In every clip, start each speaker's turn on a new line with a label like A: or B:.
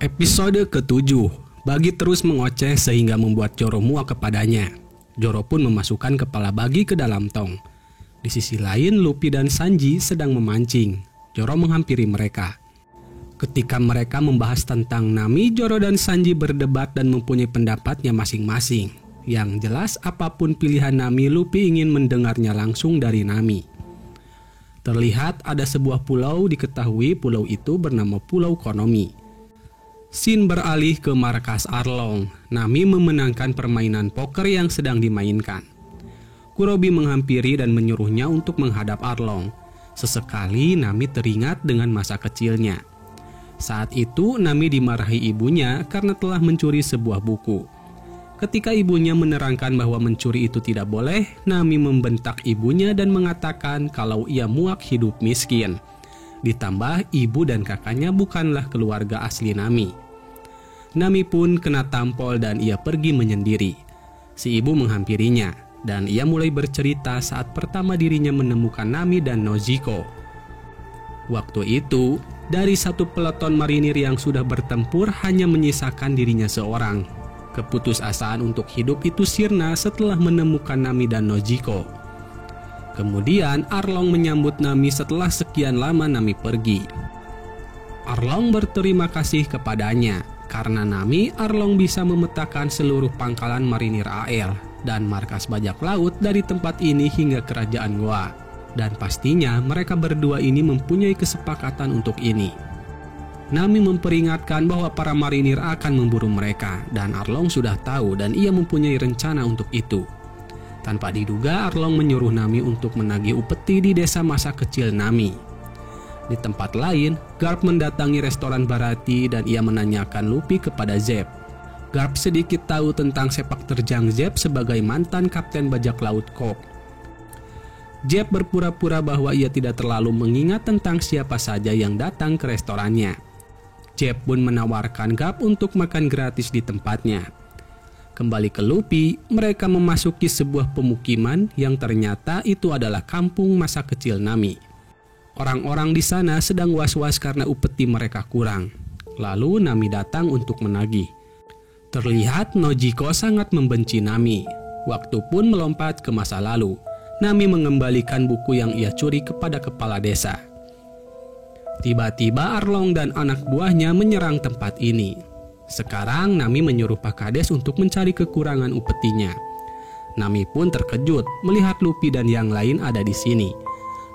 A: Episode ke-7. Bagi terus mengoceh sehingga membuat Joro muak kepadanya. Joro pun memasukkan kepala Bagi ke dalam tong. Di sisi lain, Luffy dan Sanji sedang memancing. Joro menghampiri mereka. Ketika mereka membahas tentang Nami, Joro dan Sanji berdebat dan mempunyai pendapatnya masing-masing. Yang jelas, apapun pilihan Nami, Luffy ingin mendengarnya langsung dari Nami. Terlihat ada sebuah pulau, diketahui pulau itu bernama Pulau Konomi. Scene beralih ke markas Arlong. Nami memenangkan permainan poker yang sedang dimainkan. Kurobi menghampiri dan menyuruhnya untuk menghadap Arlong. Sesekali Nami teringat dengan masa kecilnya. Saat itu Nami dimarahi ibunya karena telah mencuri sebuah buku. Ketika ibunya menerangkan bahwa mencuri itu tidak boleh, Nami membentak ibunya dan mengatakan kalau ia muak hidup miskin. Ditambah ibu dan kakaknya bukanlah keluarga asli Nami. Nami pun kena tampol dan ia pergi menyendiri. Si ibu menghampirinya dan ia mulai bercerita saat pertama dirinya menemukan Nami dan Nojiko. Waktu itu, dari satu peleton marinir yang sudah bertempur hanya menyisakan dirinya seorang. Keputusasaan untuk hidup itu sirna setelah menemukan Nami dan Nojiko. Kemudian Arlong menyambut Nami setelah sekian lama Nami pergi. Arlong berterima kasih kepadanya. Karena Nami, Arlong bisa memetakan seluruh pangkalan marinir AL dan markas bajak laut dari tempat ini hingga kerajaan Goa. Dan pastinya mereka berdua ini mempunyai kesepakatan untuk ini. Nami memperingatkan bahwa para marinir akan memburu mereka dan Arlong sudah tahu dan ia mempunyai rencana untuk itu. Tanpa diduga, Arlong menyuruh Nami untuk menagih upeti di desa masa kecil Nami. Di tempat lain, Garp mendatangi restoran Baratie dan ia menanyakan Luffy kepada Zep. Garp sedikit tahu tentang sepak terjang Zep sebagai mantan kapten bajak laut Cobb. Zep berpura-pura bahwa ia tidak terlalu mengingat tentang siapa saja yang datang ke restorannya. Zep pun menawarkan Garp untuk makan gratis di tempatnya. Kembali ke Luffy, mereka memasuki sebuah pemukiman yang ternyata itu adalah kampung masa kecil Nami. Orang-orang di sana sedang was-was karena upeti mereka kurang. Lalu Nami datang untuk menagih. Terlihat Nojiko sangat membenci Nami. Waktu pun melompat ke masa lalu. Nami mengembalikan buku yang ia curi kepada kepala desa. Tiba-tiba Arlong dan anak buahnya menyerang tempat ini. Sekarang Nami menyuruh Pak Kades untuk mencari kekurangan upetinya. Nami pun terkejut melihat Luffy dan yang lain ada di sini.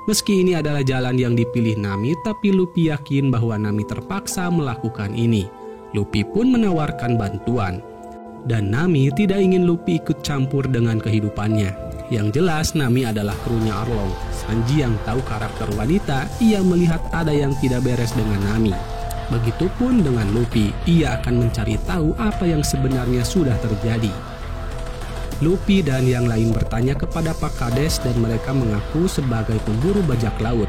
A: Meski ini adalah jalan yang dipilih Nami, tapi Luffy yakin bahwa Nami terpaksa melakukan ini. Luffy pun menawarkan bantuan. Dan Nami tidak ingin Luffy ikut campur dengan kehidupannya. Yang jelas Nami adalah krunya Arlong. Sanji yang tahu karakter wanita, ia melihat ada yang tidak beres dengan Nami. Begitupun dengan Luffy, ia akan mencari tahu apa yang sebenarnya sudah terjadi. Luffy dan yang lain bertanya kepada Pak Kades dan mereka mengaku sebagai pemburu bajak laut.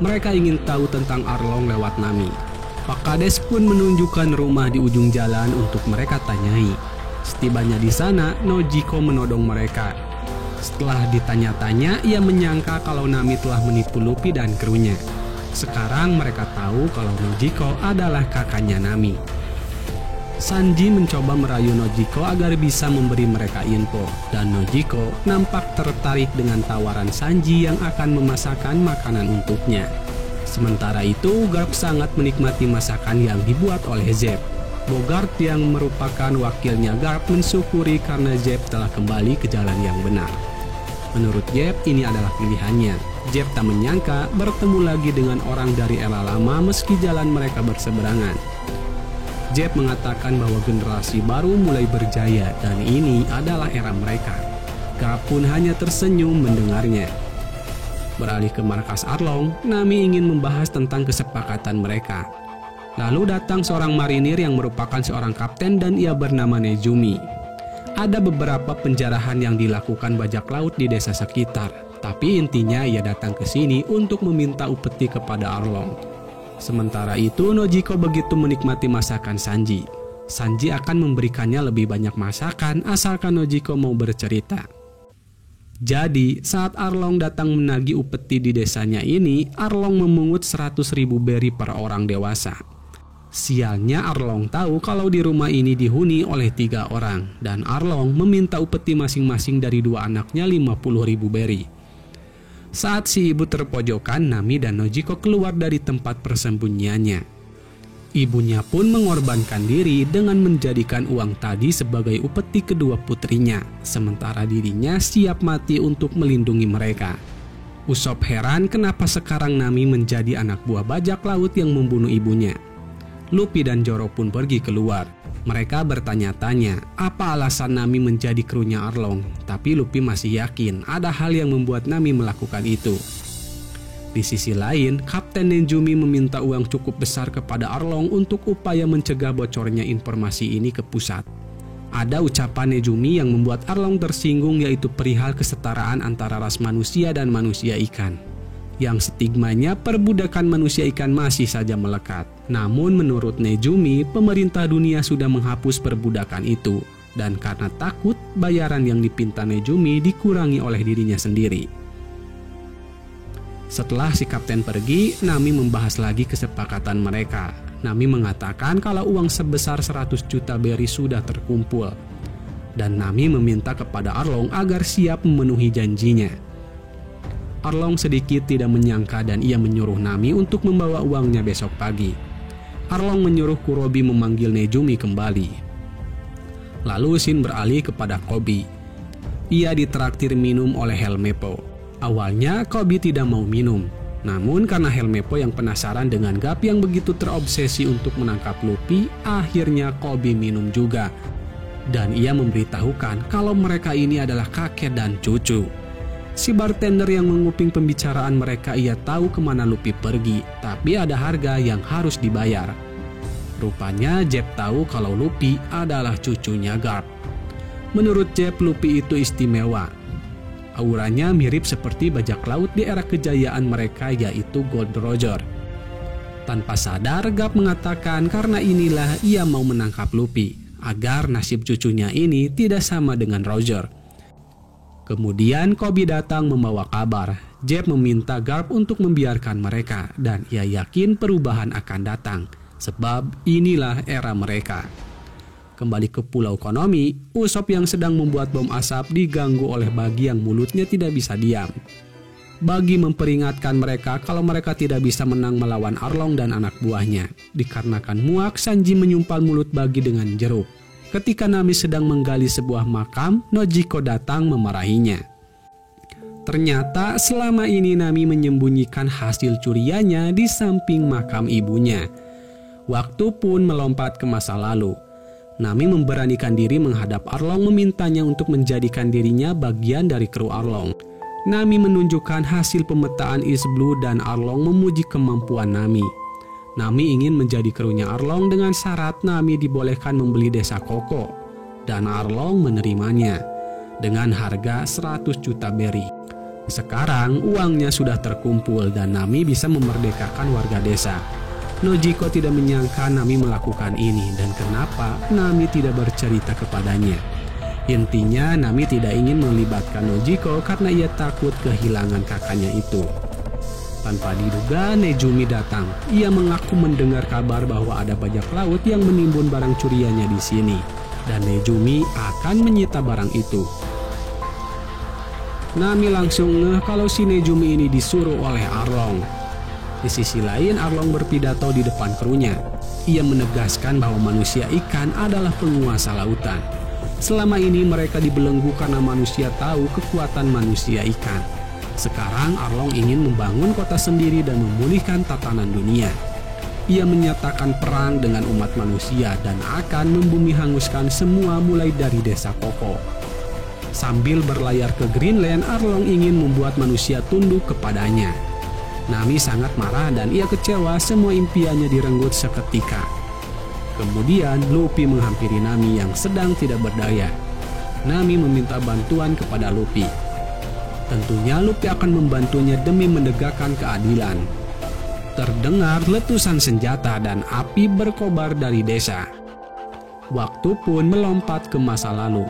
A: Mereka ingin tahu tentang Arlong lewat Nami. Pak Kades pun menunjukkan rumah di ujung jalan untuk mereka tanyai. Setibanya di sana, Nojiko menodong mereka. Setelah ditanya-tanya, ia menyangka kalau Nami telah menipu Luffy dan krunya. Sekarang mereka tahu kalau Nojiko adalah kakaknya Nami. Sanji mencoba merayu Nojiko agar bisa memberi mereka info, dan Nojiko nampak tertarik dengan tawaran Sanji yang akan memasakkan makanan untuknya. Sementara itu, Garp sangat menikmati masakan yang dibuat oleh Zep. Bogart yang merupakan wakilnya Garp mensyukuri karena Zep telah kembali ke jalan yang benar. Menurut Zep, ini adalah pilihannya. Zep tak menyangka bertemu lagi dengan orang dari era lama meski jalan mereka berseberangan. Zep mengatakan bahwa generasi baru mulai berjaya dan ini adalah era mereka. Garp pun hanya tersenyum mendengarnya. Beralih ke markas Arlong, Nami ingin membahas tentang kesepakatan mereka. Lalu datang seorang marinir yang merupakan seorang kapten dan ia bernama Nezumi. Ada beberapa penjarahan yang dilakukan bajak laut di desa sekitar, tapi intinya ia datang ke sini untuk meminta upeti kepada Arlong. Sementara itu, Nojiko begitu menikmati masakan Sanji. Sanji akan memberikannya lebih banyak masakan asalkan Nojiko mau bercerita. Jadi, saat Arlong datang menagih upeti di desanya ini, Arlong memungut 100.000 beri per orang dewasa. Sialnya Arlong tahu kalau di rumah ini dihuni oleh 3 orang dan Arlong meminta upeti masing-masing dari 2 anaknya 50.000 beri. Saat si ibu terpojokan, Nami dan Nojiko keluar dari tempat persembunyiannya. Ibunya pun mengorbankan diri dengan menjadikan uang tadi sebagai upeti kedua putrinya, sementara dirinya siap mati untuk melindungi mereka. Usop heran kenapa sekarang Nami menjadi anak buah bajak laut yang membunuh ibunya. Luffy dan Zoro pun pergi keluar. Mereka bertanya-tanya apa alasan Nami menjadi krunya Arlong, tapi Luffy masih yakin ada hal yang membuat Nami melakukan itu. Di sisi lain, Kapten Nejumi meminta uang cukup besar kepada Arlong untuk upaya mencegah bocornya informasi ini ke pusat. Ada ucapan Nejumi yang membuat Arlong tersinggung, yaitu perihal kesetaraan antara ras manusia dan manusia ikan. Yang stigmanya perbudakan manusia ikan masih saja melekat. Namun menurut Nejumi, pemerintah dunia sudah menghapus perbudakan itu. Dan karena takut, bayaran yang dipinta Nejumi dikurangi oleh dirinya sendiri. Setelah si kapten pergi, Nami membahas lagi kesepakatan mereka. Nami mengatakan kalau uang sebesar 100 juta beri sudah terkumpul. Dan Nami meminta kepada Arlong agar siap memenuhi janjinya. Arlong sedikit tidak menyangka dan ia menyuruh Nami untuk membawa uangnya besok pagi. Arlong menyuruh Kurobi memanggil Nejumi kembali. Lalu Shin beralih kepada Koby. Ia ditraktir minum oleh Helmeppo. Awalnya Koby tidak mau minum. Namun karena Helmeppo yang penasaran dengan Garp yang begitu terobsesi untuk menangkap Luffy, akhirnya Koby minum juga. Dan ia memberitahukan kalau mereka ini adalah kakek dan cucu. Si bartender yang menguping pembicaraan mereka, ia tahu kemana Luffy pergi, tapi ada harga yang harus dibayar. Rupanya Jeb tahu kalau Luffy adalah cucunya Garp. Menurut Jeb, Luffy itu istimewa. Auranya mirip seperti bajak laut di era kejayaan mereka, yaitu Gold Roger. Tanpa sadar, Garp mengatakan karena inilah ia mau menangkap Luffy, agar nasib cucunya ini tidak sama dengan Roger. Kemudian Koby datang membawa kabar. Jeb meminta Garp untuk membiarkan mereka dan ia yakin perubahan akan datang, sebab inilah era mereka. Kembali ke Pulau Konomi, Usop yang sedang membuat bom asap diganggu oleh Buggy yang mulutnya tidak bisa diam. Buggy memperingatkan mereka kalau mereka tidak bisa menang melawan Arlong dan anak buahnya. Dikarenakan muak, Sanji menyumpal mulut Buggy dengan jeruk. Ketika Nami sedang menggali sebuah makam, Nojiko datang memarahinya. Ternyata selama ini Nami menyembunyikan hasil curiannya di samping makam ibunya. Waktu pun melompat ke masa lalu. Nami memberanikan diri menghadap Arlong, memintanya untuk menjadikan dirinya bagian dari kru Arlong. Nami menunjukkan hasil pemetaan East Blue dan Arlong memuji kemampuan Nami. Nami ingin menjadi krunya Arlong dengan syarat Nami dibolehkan membeli desa Koko. Dan Arlong menerimanya dengan harga 100 juta beri. Sekarang uangnya sudah terkumpul dan Nami bisa memerdekakan warga desa. Nojiko tidak menyangka Nami melakukan ini dan kenapa Nami tidak bercerita kepadanya. Intinya Nami tidak ingin melibatkan Nojiko karena ia takut kehilangan kakaknya itu. Tanpa diduga, Nejumi datang. Ia mengaku mendengar kabar bahwa ada bajak laut yang menimbun barang curiannya di sini, dan Nejumi akan menyita barang itu. Nami langsung ngeh kalau si Nejumi ini disuruh oleh Arlong. Di sisi lain, Arlong berpidato di depan krunya. Ia menegaskan bahwa manusia ikan adalah penguasa lautan. Selama ini mereka dibelenggu karena manusia tahu kekuatan manusia ikan. Sekarang Arlong ingin membangun kota sendiri dan memulihkan tatanan dunia. Ia menyatakan perang dengan umat manusia dan akan membumi hanguskan semua mulai dari desa Koko. Sambil berlayar ke Greenland, Arlong ingin membuat manusia tunduk kepadanya. Nami sangat marah dan ia kecewa semua impiannya direnggut seketika. Kemudian Luffy menghampiri Nami yang sedang tidak berdaya. Nami meminta bantuan kepada Luffy. Tentunya Luffy akan membantunya demi menegakkan keadilan. Terdengar letusan senjata dan api berkobar dari desa. Waktu pun melompat ke masa lalu.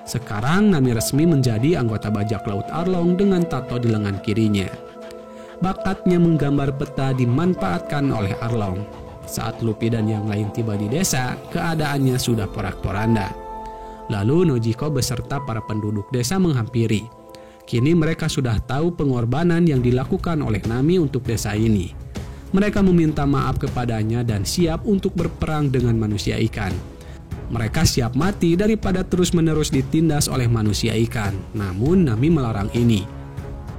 A: Sekarang Nami resmi menjadi anggota bajak laut Arlong dengan tato di lengan kirinya. Bakatnya menggambar peta dimanfaatkan oleh Arlong. Saat Luffy dan yang lain tiba di desa, keadaannya sudah porak-poranda. Lalu Nojiko beserta para penduduk desa menghampiri. Kini mereka sudah tahu pengorbanan yang dilakukan oleh Nami untuk desa ini. Mereka meminta maaf kepadanya dan siap untuk berperang dengan manusia ikan. Mereka siap mati daripada terus-menerus ditindas oleh manusia ikan. Namun Nami melarang ini.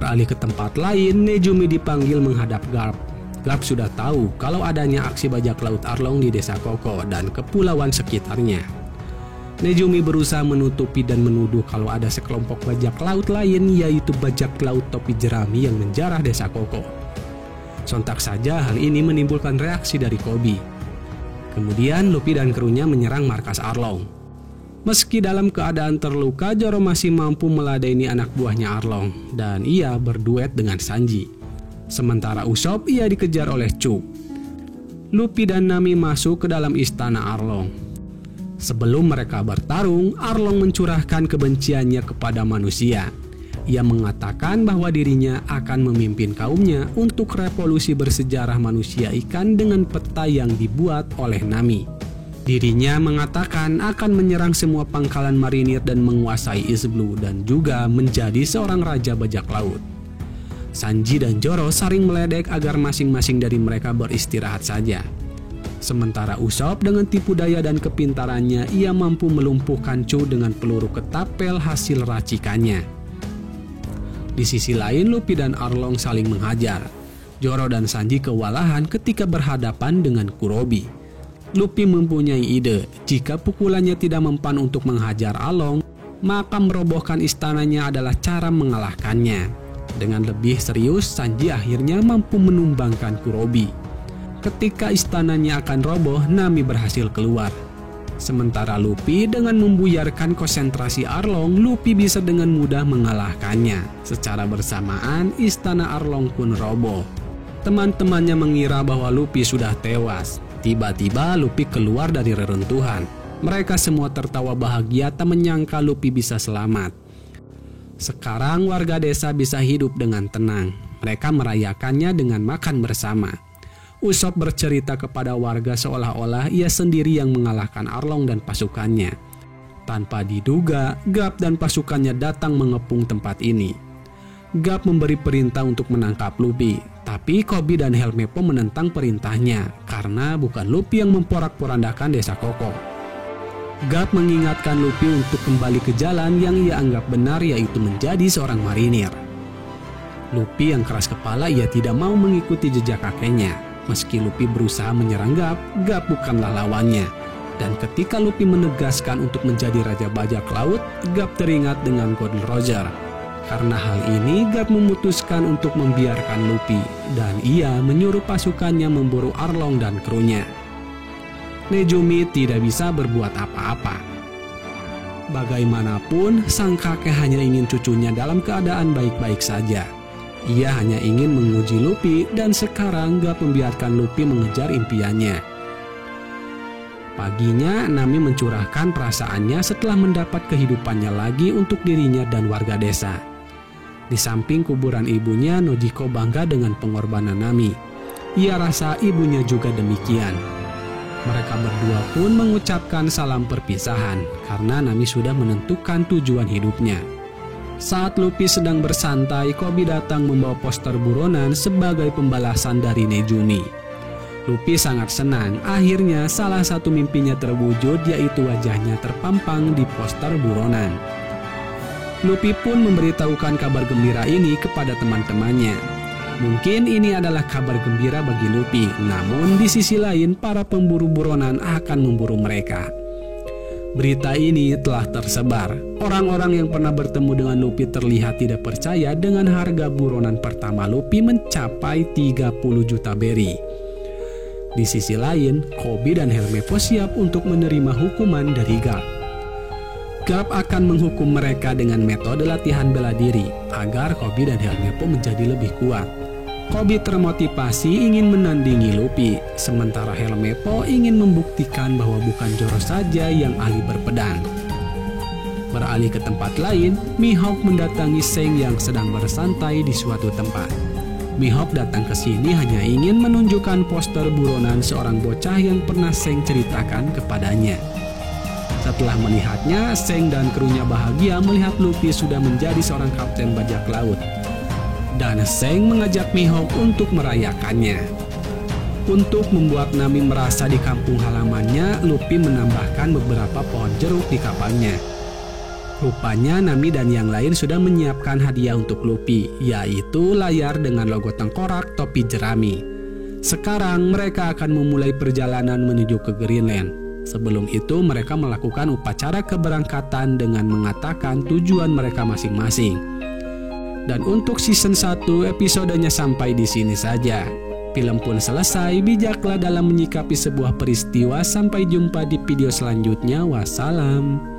A: Beralih ke tempat lain, Nejumi dipanggil menghadap Garp. Garp sudah tahu kalau adanya aksi bajak laut Arlong di desa Koko dan kepulauan sekitarnya. Nejumi berusaha menutupi dan menuduh kalau ada sekelompok bajak laut lain, yaitu bajak laut topi jerami yang menjarah desa Koko. Sontak saja hal ini menimbulkan reaksi dari Koby. Kemudian Luffy dan krunya menyerang markas Arlong. Meski dalam keadaan terluka, Zoro masih mampu meladeni anak buahnya Arlong dan ia berduet dengan Sanji. Sementara Usopp ia dikejar oleh Chu. Luffy dan Nami masuk ke dalam istana Arlong. Sebelum mereka bertarung, Arlong mencurahkan kebenciannya kepada manusia. Ia mengatakan bahwa dirinya akan memimpin kaumnya untuk revolusi bersejarah manusia ikan dengan peta yang dibuat oleh Nami. Dirinya mengatakan akan menyerang semua pangkalan marinir dan menguasai East Blue dan juga menjadi seorang raja bajak laut. Sanji dan Zoro saling meledek agar masing-masing dari mereka beristirahat saja. Sementara Usopp dengan tipu daya dan kepintarannya, ia mampu melumpuhkan Chu dengan peluru ketapel hasil racikannya. Di sisi lain, Luffy dan Arlong saling menghajar. Zoro dan Sanji kewalahan ketika berhadapan dengan Kurobi. Luffy mempunyai ide, jika pukulannya tidak mempan untuk menghajar Arlong, maka merobohkan istananya adalah cara mengalahkannya. Dengan lebih serius, Sanji akhirnya mampu menumbangkan Kurobi. Ketika istananya akan roboh, Nami berhasil keluar. Sementara Luffy dengan membuyarkan konsentrasi Arlong, Luffy bisa dengan mudah mengalahkannya. Secara bersamaan, istana Arlong pun roboh. Teman-temannya mengira bahwa Luffy sudah tewas. Tiba-tiba Luffy keluar dari reruntuhan. Mereka semua tertawa bahagia tak menyangka Luffy bisa selamat. Sekarang warga desa bisa hidup dengan tenang. Mereka merayakannya dengan makan bersama. Usopp bercerita kepada warga seolah-olah ia sendiri yang mengalahkan Arlong dan pasukannya. Tanpa diduga, Garp dan pasukannya datang mengepung tempat ini. Garp memberi perintah untuk menangkap Luffy, tapi Koby dan Helmeppo menentang perintahnya karena bukan Luffy yang memporak-porandakan desa Koko. Garp mengingatkan Luffy untuk kembali ke jalan yang ia anggap benar, yaitu menjadi seorang marinir. Luffy yang keras kepala, ia tidak mau mengikuti jejak kakeknya. Meski Luffy berusaha menyerang Garp, Garp bukanlah lawannya. Dan ketika Luffy menegaskan untuk menjadi raja bajak laut, Garp teringat dengan Gold Roger. Karena hal ini, Garp memutuskan untuk membiarkan Luffy, dan ia menyuruh pasukannya memburu Arlong dan krunya. Nejumi tidak bisa berbuat apa-apa. Bagaimanapun, sang kakek hanya ingin cucunya dalam keadaan baik-baik saja. Ia hanya ingin menguji Luffy dan sekarang Garp membiarkan Luffy mengejar impiannya. Paginya, Nami mencurahkan perasaannya setelah mendapat kehidupannya lagi untuk dirinya dan warga desa. Di samping kuburan ibunya, Nojiko bangga dengan pengorbanan Nami. Ia rasa ibunya juga demikian. Mereka berdua pun mengucapkan salam perpisahan karena Nami sudah menentukan tujuan hidupnya. Saat Luffy sedang bersantai, Koby datang membawa poster buronan sebagai pembalasan dari Nejumi. Luffy sangat senang, akhirnya salah satu mimpinya terwujud, yaitu wajahnya terpampang di poster buronan. Luffy pun memberitahukan kabar gembira ini kepada teman-temannya. Mungkin ini adalah kabar gembira bagi Luffy, namun di sisi lain para pemburu buronan akan memburu mereka. Berita ini telah tersebar. Orang-orang yang pernah bertemu dengan Luffy terlihat tidak percaya dengan harga buronan pertama Luffy mencapai 30 juta berry. Di sisi lain, Koby dan Helmeppo siap untuk menerima hukuman dari Garp. Garp akan menghukum mereka dengan metode latihan bela diri agar Koby dan Helmeppo menjadi lebih kuat. Koby termotivasi ingin menandingi Luffy, sementara Helmeppo ingin membuktikan bahwa bukan Zoro saja yang ahli berpedang. Beralih ke tempat lain, Mihawk mendatangi Seng yang sedang bersantai di suatu tempat. Mihawk datang ke sini hanya ingin menunjukkan poster buronan seorang bocah yang pernah Zhang ceritakan kepadanya. Setelah melihatnya, Zhang dan krunya bahagia melihat Luffy sudah menjadi seorang kapten bajak laut. Dan Zhang mengajak Mihawk untuk merayakannya. Untuk membuat Nami merasa di kampung halamannya, Luffy menambahkan beberapa pohon jeruk di kapalnya. Rupanya Nami dan yang lain sudah menyiapkan hadiah untuk Luffy, yaitu layar dengan logo tengkorak topi jerami. Sekarang mereka akan memulai perjalanan menuju ke Greenland. Sebelum itu mereka melakukan upacara keberangkatan dengan mengatakan tujuan mereka masing-masing. Dan untuk season 1 episodenya sampai di sini saja. Film pun selesai, bijaklah dalam menyikapi sebuah peristiwa. Sampai jumpa di video selanjutnya. Wassalam.